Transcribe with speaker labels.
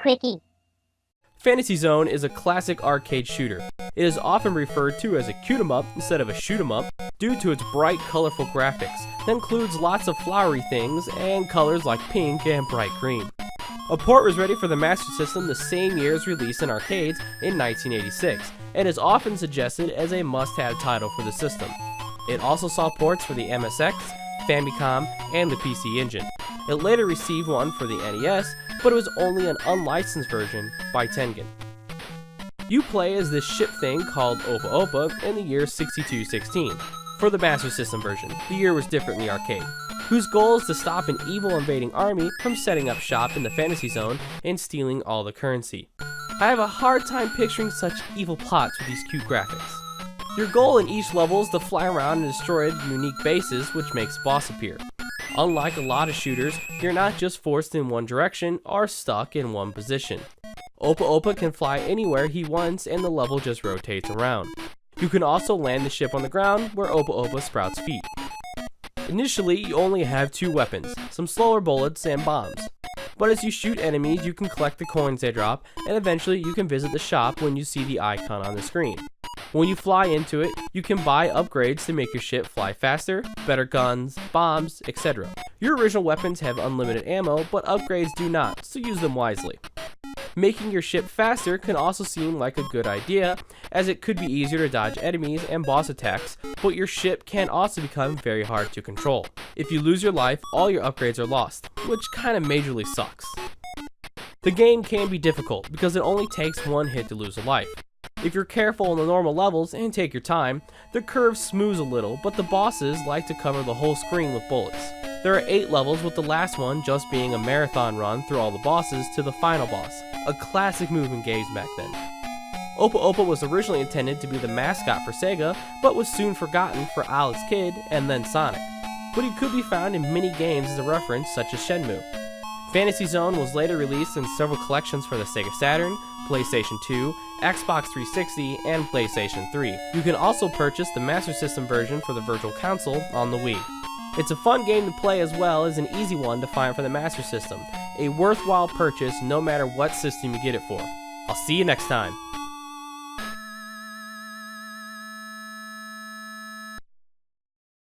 Speaker 1: Quickie.
Speaker 2: Fantasy Zone is a classic arcade shooter. It is often referred to as a cute-em-up instead of a shoot-em-up due to its bright, colorful graphics that includes lots of flowery things and colors like pink and bright green. A port was ready for the Master System the same year as release in arcades in 1986, and is often suggested as a must-have title for the system. It also saw ports for the MSX, Famicom, and the PC Engine. It later received one for the NES, but it was only an unlicensed version by Tengen. You play as this ship thing called Opa Opa in the year 6216. For the Master System version, the year was different in the arcade, whose goal is to stop an evil invading army from setting up shop in the Fantasy Zone and stealing all the currency. I have a hard time picturing such evil plots with these cute graphics. Your goal in each level is to fly around and destroy unique bases, which makes a boss appear. Unlike a lot of shooters, you're not just forced in one direction or stuck in one position. Opa Opa can fly anywhere he wants and the level just rotates around. You can also land the ship on the ground where Opa Opa sprouts feet. Initially, you only have two weapons, some slower bullets and bombs. But as you shoot enemies, you can collect the coins they drop, and eventually you can visit the shop when you see the icon on the screen. When you fly into it, you can buy upgrades to make your ship fly faster, better guns, bombs, etc. Your original weapons have unlimited ammo, but upgrades do not, so use them wisely. Making your ship faster can also seem like a good idea, as it could be easier to dodge enemies and boss attacks, but your ship can also become very hard to control. If you lose your life, all your upgrades are lost, which kinda majorly sucks. The game can be difficult because it only takes one hit to lose a life. If you're careful in the normal levels and take your time, the curve smooths a little, but the bosses like to cover the whole screen with bullets. There are 8 levels, with the last one just being a marathon run through all the bosses to the final boss, a classic move in games back then. Opa Opa was originally intended to be the mascot for Sega, but was soon forgotten for Alex Kidd and then Sonic. But he could be found in many games as a reference, such as Shenmue. Fantasy Zone was later released in several collections for the Sega Saturn, PlayStation 2, Xbox 360, and PlayStation 3. You can also purchase the Master System version for the Virtual Console on the Wii. It's a fun game to play as well as an easy one to find for the Master System, a worthwhile purchase no matter what system you get it for. I'll see you next time.